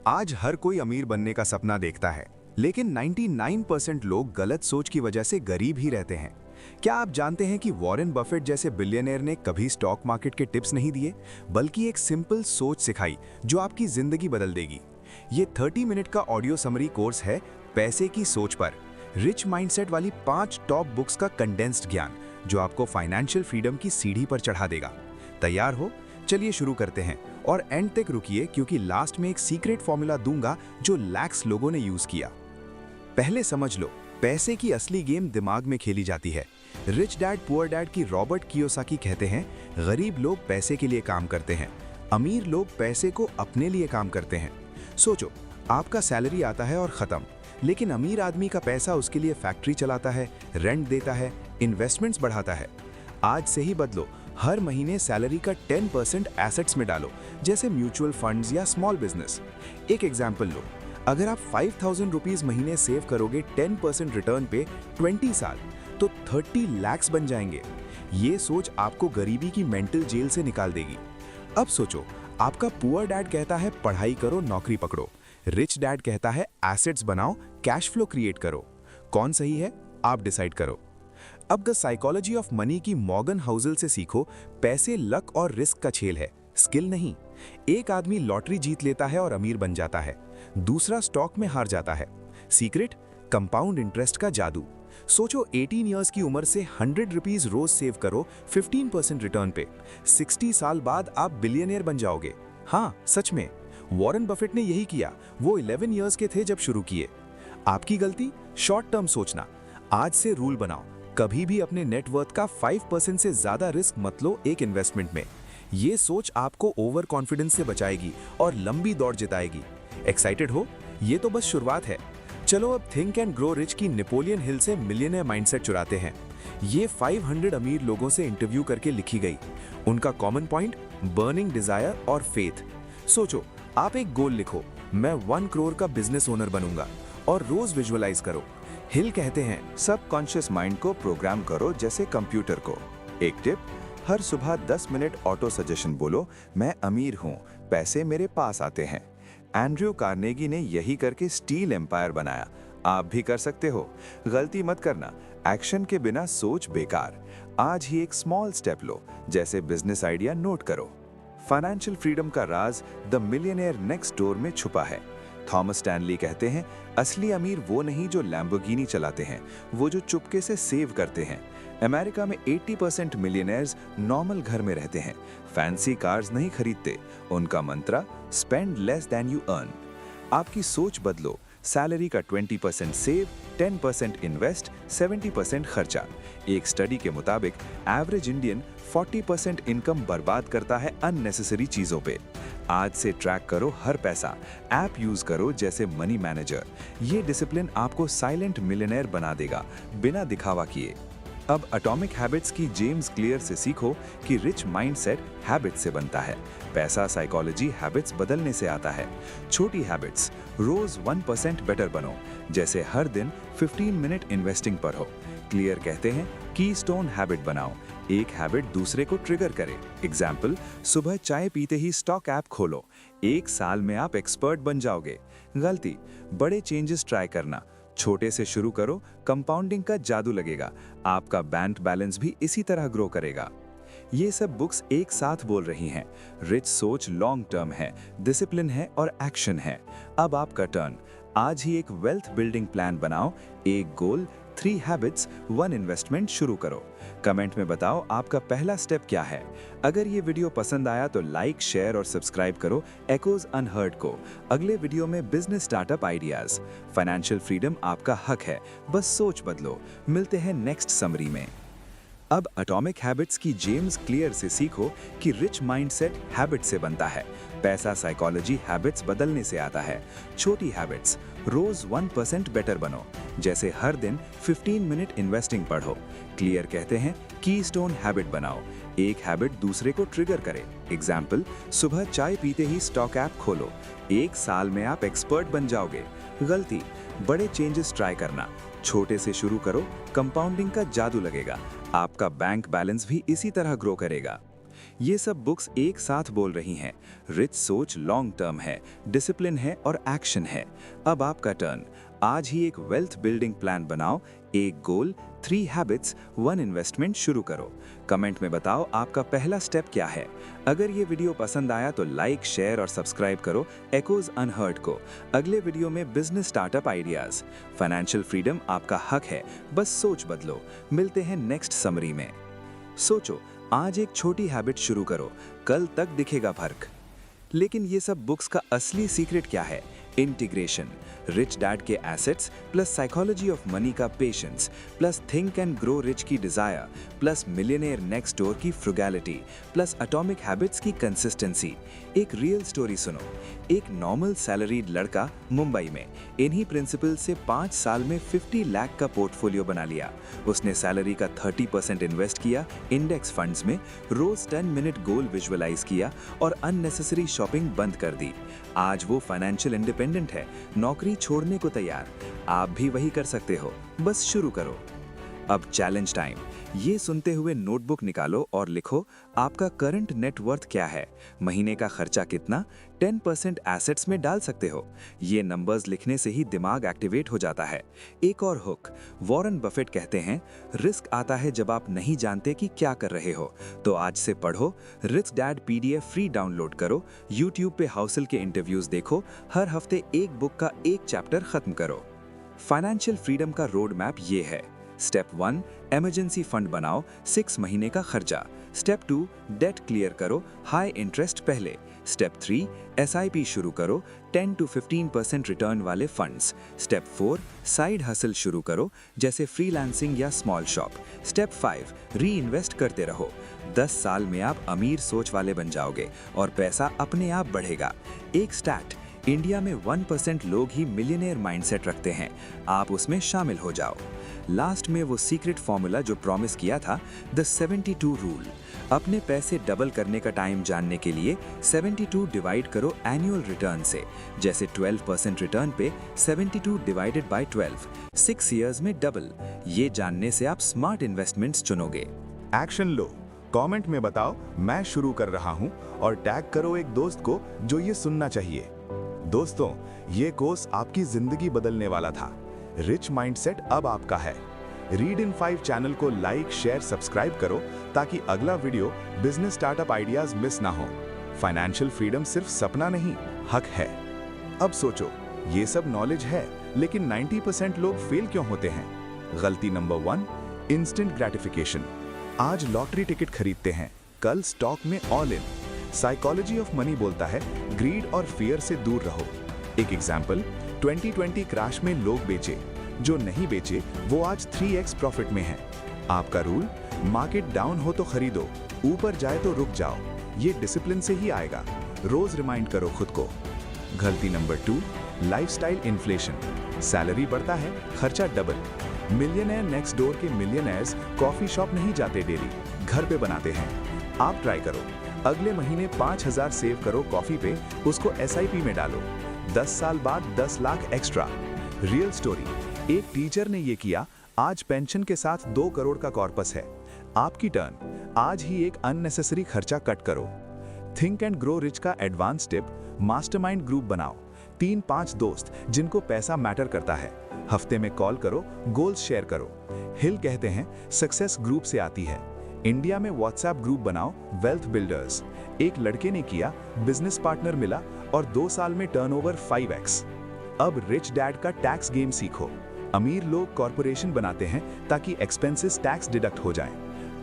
आज हर कोई अमीर बनने का सपना देखता है, लेकिन 99% लोग गलत सोच की वजह से गरीब ही रहते हैं। क्या आप जानते हैं कि वॉरेन बफेट जैसे बिलियनियर ने कभी स्टॉक मार्केट के टिप्स नहीं दिए, बल्कि एक सिंपल सोच सिखाई जो आपकी जिंदगी बदल देगी। ये 30 मिनट का ऑडियो समरी कोर्स है पैसे की सोच पर रिच माइंडसेट वाली 5 टॉप बुक्स का कंडेंस्ड ज्ञान, जो आपको फाइनेंशियल फ्रीडम की सीढ़ी पर चढ़ा देगा। तैयार हो? चलिए शुरू करते हैं और एंड तक रुकिए, क्योंकि लास्ट में एक सीक्रेट फॉर्मूला दूंगा जो लैक्स लोगों ने यूज किया। पहले समझ लो, पैसे की असली गेम दिमाग में खेली जाती है। रिच डैड पुअर डैड की रॉबर्ट कियोसाकी कहते हैं, गरीब लोग पैसे के लिए काम करते हैं, अमीर लोग पैसे को अपने लिए काम करते हैं। सोचो, आपका सैलरी आता है और खत्म, लेकिन अमीर आदमी का पैसा उसके लिए फैक्ट्री चलाता है, रेंट देता है, इन्वेस्टमेंट्स बढ़ाता है। आज से ही बदलो, हर महीने सैलरी का 10% एसेट्स में डालो, जैसे म्यूचुअल फंड्स या स्मॉल बिजनेस। एक एग्जांपल लो, अगर आप 5000 रुपीज महीने सेव करोगे 10% रिटर्न पे 20 साल, तो 30 लाख बन जाएंगे। ये सोच आपको गरीबी की मेंटल जेल से निकाल देगी। अब सोचो, आपका पुअर डैड कहता है पढ़ाई करो, नौकरी पकड़ो। रिच डैड कहता है एसेट्स बनाओ, कैश फ्लो क्रिएट करो। कौन सही है, आप डिसाइड करो। अब द साइकोलॉजी ऑफ मनी की मॉर्गन हाउसल से सीखो, पैसे लक और रिस्क का खेल है, स्किल नहीं। एक आदमी लॉटरी जीत लेता है और अमीर बन जाता है, दूसरा स्टॉक में हार जाता है। सीक्रेट, कंपाउंड इंटरेस्ट का जादू। सोचो, 18 इयर्स की उम्र से 100 रुपीज रोज सेव करो 15% रिटर्न पे, 60 साल बाद आप बिलियनियर बन जाओगे। हाँ, सच में, वॉरेन बफेट ने यही किया। वो 11 इयर्स के थे जब शुरू किए। आपकी गलती, शॉर्ट टर्म सोचना। आज से रूल बनाओ, कभी भी अपने नेटवर्थ का 5% से ज्यादा रिस्क मत लो एक इन्वेस्टमेंट में। ये सोच आपको ओवर कॉन्फिडेंस से बचाएगी और लंबी दौड़ जिताएगी। एक्साइटेड हो? ये तो बस शुरुआत है। चलो अब थिंक एंड ग्रो रिच की नेपोलियन हिल से मिलियनेयर माइंडसेट चुराते हैं। ये 500 अमीर लोगों से इंटरव्यू करके लिखी गई। उनका कॉमन पॉइंट, बर्निंग डिजायर और फेथ। सोचो, आप एक गोल लिखो, मैं 1 करोड़ का बिजनेस ओनर बनूंगा, और रोज विजुअलाइज करो। हिल कहते हैं, सबकॉन्शियस माइंड को प्रोग्राम करो जैसे कंप्यूटर को। एक टिप, हर सुबह 10 मिनट ऑटो सजेशन बोलो, मैं अमीर हूँ, पैसे मेरे पास आते हैं। एंड्रयू कार्नेगी ने यही करके स्टील एम्पायर बनाया। आप भी कर सकते हो। गलती मत करना, एक्शन के बिना सोच बेकार। आज ही एक स्मॉल स्टेप लो, जैसे बिजनेस आइडिया नोट करो। फाइनेंशियल फ्रीडम का राज द मिलियनेयर नेक्स्ट डोर में छुपा है। थॉमस स्टैनली कहते हैं, असली अमीर वो नहीं जो लैम्बोर्गिनी चलाते हैं, वो जो चुपके से सेव करते हैं। अमेरिका में 80% मिलियनेयर्स नॉर्मल घर में रहते हैं, फैंसी कार्स नहीं खरीदते। उनका मंत्र, spend less than you earn. आपकी सोच बदलो, सैलरी का 20% सेव, 10% इन्वेस्ट, 70% खर्चा। एक स्टडी के मुताबिक एवरेज इंडियन 40% इनकम बर्बाद करता है अननेसेसरी चीजों पे। आज से ट्रैक करो हर पैसा, ऐप यूज करो जैसे मनी मैनेजर। ये डिसिप्लिन आपको साइलेंट मिलियनेयर बना देगा, बिना दिखावा किए। अब एटॉमिक हैबिट्स की जेम्स क्लियर से सीखो कि रिच माइंडसेट हैबिट से बनता है, पैसा साइकोलॉजी हैबिट्स बदलने से आता है। छोटी हैबिट्स, रोज 1% बेटर बनो, जैसे हर दिन 15 मिनट इन्वेस्टिंग पर हो। क्लियर कहते हैं, कीस्टोन हैबिट बनाओ, एक हैबिट दूसरे को ट्रिगर करे। एग्जाम्पल, सुबह चाय पीते ही स्टॉक ऐप खोलो, 1 साल में आप एक्सपर्ट बन जाओगे। गलती, बड़े चेंजेस ट्राई करना, छोटे से शुरू करो, कंपाउंडिंग का जादू लगेगा। आपका बैंक बैलेंस भी इसी तरह ग्रो करेगा। ये सब बुक्स एक साथ बोल रही हैं, रिच सोच लॉन्ग टर्म है, डिसिप्लिन है और एक्शन है। अब आपका टर्न। आज ही एक वेल्थ बिल्डिंग प्लान बनाओ, एक गोल, 3 हैबिट्स, 1 इन्वेस्टमेंट शुरू करो। कमेंट में बताओ आपका पहला स्टेप क्या है। अगर ये वीडियो पसंद आया तो लाइक, शेयर और सब्सक्राइब करो एकोज अनहर्ड को। अगले वीडियो में business startup ideas. Financial freedom आपका हक है, बस सोच बदलो। मिलते हैं नेक्स्ट समरी में। अब एटॉमिक हैबिट्स की जेम्स क्लियर से सीखो कि रिच माइंडसेट हैबिट से बनता है, पैसा साइकोलॉजी हैबिट्स बदलने से आता है। छोटी हैबिट्स, रोज 1% बेटर बनो, जैसे हर दिन 15 मिनट इन्वेस्टिंग पढ़ो। क्लियर कहते हैं, कीस्टोन हैबिट बनाओ, एक हैबिट दूसरे को ट्रिगर करे। एग्जाम्पल, सुबह चाय पीते ही स्टॉक ऐप खोलो, 1 साल में आप एक्सपर्ट बन जाओगे। गलती, बड़े चेंजेस ट्राई करना, छोटे से शुरू करो, कंपाउंडिंग का जादू लगेगा। आपका बैंक बैलेंस भी इसी तरह ग्रो करेगा। ये सब बुक्स एक साथ बोल रही हैं। रिच सोच लॉन्ग टर्म है, डिसिप्लिन है और एक्शन है। अब आपका टर्न। आज ही एक वेल्थ बिल्डिंग प्लान बनाओ, एक गोल, 3 हैबिट्स, 1 इन्वेस्टमेंट शुरू करो। कमेंट में बताओ आपका पहला स्टेप क्या है। अगर ये वीडियो पसंद आया तो लाइक, शेयर और सब्सक्राइब करो एकोज अनहर्ड को। अगले वीडियो में business startup ideas. Financial freedom आपका हक है, बस सोच बदलो। मिलते हैं नेक्स्ट समरी में। सोचो, आज एक छोटी हैबिट शुरू करो, कल तक दिखेगा फर्क। लेकिन ये सब बुक्स का असली सीक्रेट क्या है? इंटीग्रेशन, रिच डैड के assets plus psychology of money का patience plus think and grow rich की desire plus millionaire next door की फ्रुगैलिटी प्लस एटॉमिक हैबिट्स की कंसिस्टेंसी। एक रियल स्टोरी सुनो। एक नॉर्मल सैलरीड लड़का मुंबई में इन्हीं प्रिंसिपल से 5 साल में 50 लाख का पोर्टफोलियो बना लिया। उसने सैलरी का 30% इन्वेस्ट किया इंडेक्स फंड्स में, रोज 10 मिनट गोल विजुअलाइज किया और अननेसेसरी शॉपिंग बंद कर दी। आज वो फाइनेंशियल इंडिपेंडेंट है, नौकरी छोड़ने को तैयार। आप भी वही कर सकते हो, बस शुरू करो। अब चैलेंज टाइम। ये सुनते हुए नोटबुक निकालो और लिखो आपका करंट नेटवर्थ क्या है, महीने का खर्चा कितना, 10% एसेट्स में डाल सकते हो। ये नंबर्स लिखने से ही दिमाग एक्टिवेट हो जाता है। एक और हुक, वॉरेन बफेट कहते हैं, रिस्क आता है जब आप नहीं जानते कि क्या कर रहे हो। तो आज से पढ़ो, rich dad PDF free download करो, यूट्यूब पे हाउसल के इंटरव्यूज देखो, हर हफ्ते एक बुक का एक चैप्टर खत्म करो। फाइनेंशियल फ्रीडम का रोड मैप ये है। स्टेप 1, इमरजेंसी फंड बनाओ, 6 महीने का खर्चा। स्टेप 2, डेट क्लियर करो, हाई इंटरेस्ट पहले। स्टेप 3, SIP शुरू करो, 10 to 15% रिटर्न वाले फंड्स। स्टेप 4, साइड हसल शुरू करो, जैसे फ्रीलांसिंग या स्मॉल शॉप। स्टेप 5, री इन्वेस्ट करते रहो। 10 साल में आप अमीर सोच वाले बन जाओगे और पैसा अपने आप बढ़ेगा। एक स्टैट, इंडिया में 1% लोग ही मिलियनेयर माइंडसेट रखते हैं, आप उसमें शामिल हो जाओ। लास्ट में वो सीक्रेट फॉर्मूला जो प्रॉमिस किया था, द 72 रूल। अपने पैसे डबल करने का टाइम जानने के लिए 72 डिवाइड करो एनुअल रिटर्न से। जैसे 12% रिटर्न पे 72 डिवाइडेड बाय 12, 6 इयर्स में डबल। ये जानने से आप स्मार्ट इन्वेस्टमेंट्स चुनोगे। एक्शन लो, कमेंट में बताओ मैं शुरू कर रहा हूं और टैग करो एक दोस्त को जो ये सुनना चाहिए। दोस्तों, ये कोर्स आपकी जिंदगी बदलने वाला था। रिच माइंडसेट अब आपका है। रीड इन 5 चैनल को लाइक, शेयर, सब्सक्राइब करो ताकि अगला video business startup ideas miss ना हो। फाइनेंशियल फ्रीडम सिर्फ सपना नहीं, हक है। अब सोचो, ये सब नॉलेज है लेकिन 90% लोग फेल क्यों होते हैं? गलती नंबर 1, इंस्टेंट ग्रेटिफिकेशन। आज लॉटरी टिकट खरीदते हैं, कल स्टॉक में all in. Psychology of money बोलता है ग्रीड और फियर से दूर रहो। एक एग्जाम्पल, 2020 क्रैश में लोग बेचे, जो नहीं बेचे वो आज 3x प्रॉफिट में हैं। आपका रूल, मार्केट डाउन हो तो खरीदो, ऊपर जाए तो रुक जाओ। ये डिसिप्लिन से ही आएगा। रोज रिमाइंड करो खुद को। गलती नंबर 2, लाइफस्टाइल इन्फ्लेशन। सैलरी बढ़ता है, खर्चा डबल। मिलियनेयर नेक्स्ट डोर के मिलियनेयर्स कॉफी शॉप नहीं जाते डेली, घर पे बनाते हैं। आप ट्राई करो, अगले महीने 5000 सेव करो कॉफी पे, उसको SIP में डालो। 10 साल बाद 10 लाख एक्स्ट्रा। रियल स्टोरी, एक टीचर ने ये किया, आज पेंशन के साथ 2 करोड़ का कॉर्पस है। आपकी टर्न, आज ही एक अननेसेसरी खर्चा कट करो। थिंक एंड ग्रो रिच का एडवांस टिप, मास्टरमाइंड ग्रुप बनाओ। 3-5 दोस्त जिनको पैसा मैटर करता है, हफ्ते में कॉल करो, गोल्स शेयर करो। हिल कहते हैं सक्सेस ग्रुप से आती है। इंडिया में व्हाट्सएप ग्रुप बनाओ, वेल्थ बिल्डर्स। एक लड़के ने किया, बिजनेस पार्टनर मिला और 2 साल में टर्नओवर 5x। अब रिच डैड का टैक्स गेम सीखो। अमीर लोग कॉर्पोरेशन बनाते हैं ताकि एक्सपेंसेस टैक्स डिडक्ट हो जाएं।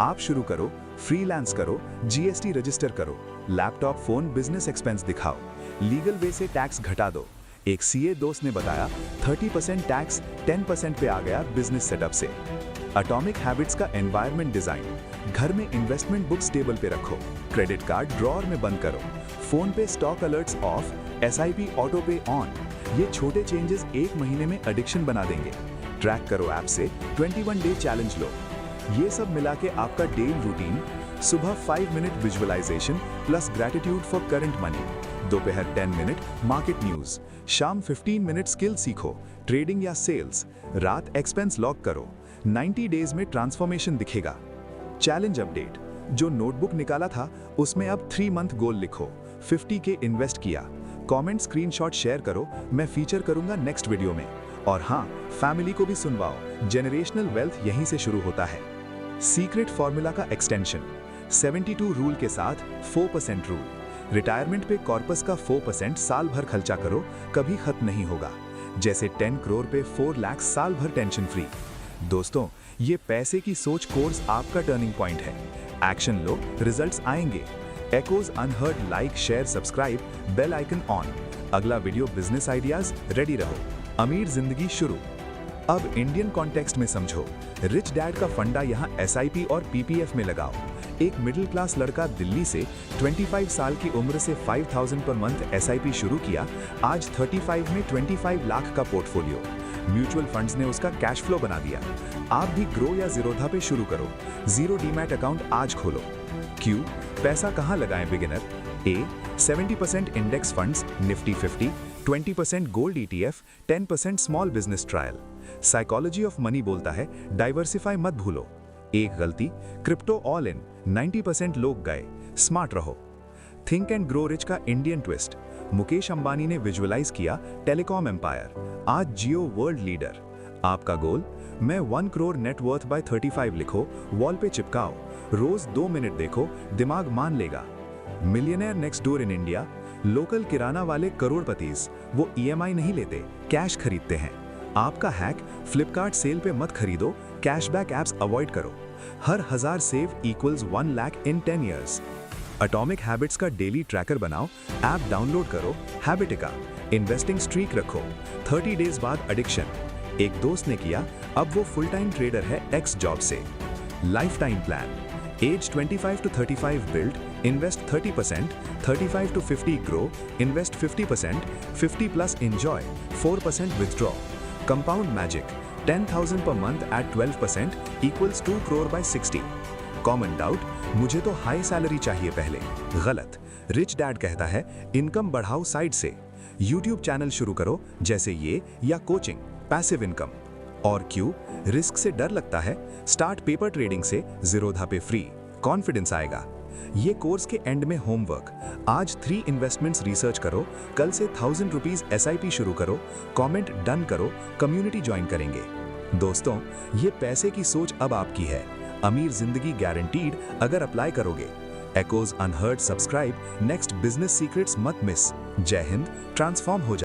आप शुरू करो, फ्रीलांस करो, GST रजिस्टर करो, लैपटॉप, फोन, बिजनेस एक्सपेंस दिखाओ, लीगल वे से टैक्स घटा दो। एक CA दोस्त ने बताया 30% टैक्स 10% पे आ गया बिजनेस सेटअप से। एटॉमिक हैबिट्स का एनवायरनमेंट डिजाइन, घर में इन्वेस्टमेंट बुक्स टेबल पे रखो, क्रेडिट कार्ड ड्रॉअर में बंद करो, फोन पे stock alerts of, SIP auto पे ऑन। ये छोटे चेंजेस 1 महीने में एडिक्शन बना देंगे। ट्रैक करो ऐप से, 21 डे चैलेंज लो। ये सब मिला के आपका डेली रूटीन, सुबह 5 minute visualisation plus gratitude for current money, दोपहर 10 मिनट मार्केट न्यूज, शाम 15 मिनट स्किल सीखो, ट्रेडिंग या सेल्स, रात एक्सपेंस लॉक करो। 90 डेज में ट्रांसफॉर्मेशन दिखेगा। चैलेंज अपडेट, जो नोटबुक निकाला था उसमें अब 3 मंथ गोल लिखो, 50 के इन्वेस्ट किया। कमेंट स्क्रीनशॉट शेयर करो, मैं फीचर करूंगा नेक्स्ट वीडियो में। और हाँ, फैमिली को भी सुनवाओ, जनरेशनल वेल्थ यहीं से शुरू होता है। सीक्रेट फॉर्मूला का एक्सटेंशन, 72 रूल के साथ 4% रूल। रिटायरमेंट पे कॉर्पस का 4% साल भर खर्चा करो, कभी खत्म नहीं होगा। जैसे 10 करोड़ पे 4 लाख साल भर टेंशन फ्री। दोस्तों, ये पैसे की सोच कोर्स आपका टर्निंग पॉइंट है। एक्शन लो, रिजल्ट्स आएंगे। Echoes unheard like, share, subscribe, bell icon on. अगला वीडियो बिजनेस आइडियाज, रेडी रहो। अमीर जिंदगी शुरू। अब इंडियन कॉन्टेक्स्ट में समझो। रिच डैड का फंडा यहाँ SIP और PPF में लगाओ। एक मिडिल क्लास लड़का दिल्ली से 25 साल की उम्र से 5000 पर मंथ SIP शुरू किया, आज 35 में 25 लाख का पोर्टफोलियो। म्यूचुअल फंड्स ने उसका कैश फ्लो बना दिया। आप भी ग्रो या जीरोधा पे शुरू करो। जीरो डीमैट अकाउंट आज खोलो। क्यों? पैसा कहाँ लगाएं beginner? A, 70% index funds, Nifty 50, 20% gold ETF, 10% small business trial. Psychology of money बोलता है डाइवर्सिफाई मत भूलो। एक गलती, क्रिप्टो ऑल इन, 90% लोग गए। स्मार्ट रहो। थिंक एंड ग्रो रिच का इंडियन ट्विस्ट, मुकेश अंबानी ने विजुअलाइज किया टेलीकॉम एम्पायर, आज जियो वर्ल्ड लीडर। आपका गोल, मैं 1 करोड़ नेट वर्थ बाय 35 लिखो, वॉल पे चिपकाओ, रोज 2 मिनट देखो, दिमाग मान लेगा। Millionaire next door in India, local किराना वाले करोड़पतीज, वो EMI नहीं लेते, कैश खरीदते हैं। आपका हैक, फ्लिपकार्ट सेल पे मत खरीदो, कैशबैक एप्स अवॉइड करो। हर 1000 सेव इक्वल्स 1 लाख इन 10 ईयर्स। एटॉमिक हैबिट्स का डेली ट्रैकर बनाओ, ऐप डाउनलोड करो, हैबिटिका, इन्वेस्टिंग स्ट्रीक रखो, 30 डेज बाद एडिक्शन। एक दोस्त ने किया, अब वो फुल टाइम ट्रेडर है एक्स जॉब से। Life time plan, age 25 to 35 build, invest 30%, 35 to 50 grow, invest 50%, 50 plus enjoy, 4% withdraw. Compound magic, 10,000 per month at 12% equals 2 crore by 60। Common doubt, मुझे तो हाई सैलरी चाहिए पहले। गलत। रिच डैड कहता है income बढ़ाओ साइड से। यूट्यूब चैनल शुरू करो जैसे ये, या कोचिंग, पैसिव इनकम। और क्यों? रिस्क से डर लगता है? स्टार्ट पेपर ट्रेडिंग से, जीरोधा पे फ्री, कॉन्फिडेंस आएगा। ये कोर्स के एंड में होमवर्क, आज 3 इन्वेस्टमेंट्स रिसर्च करो, कल से 1000 रुपीज SIP शुरू करो, कमेंट डन करो, कम्युनिटी ज्वाइन करेंगे। दोस्तों, ये पैसे की सोच अब आपकी है। अमीर जिंदगी गारंटीड अगर अप्लाई करोगे। Echoes unheard subscribe, next business secrets मत मिस। जय हिंद, ट्रांसफॉर्म हो जाए।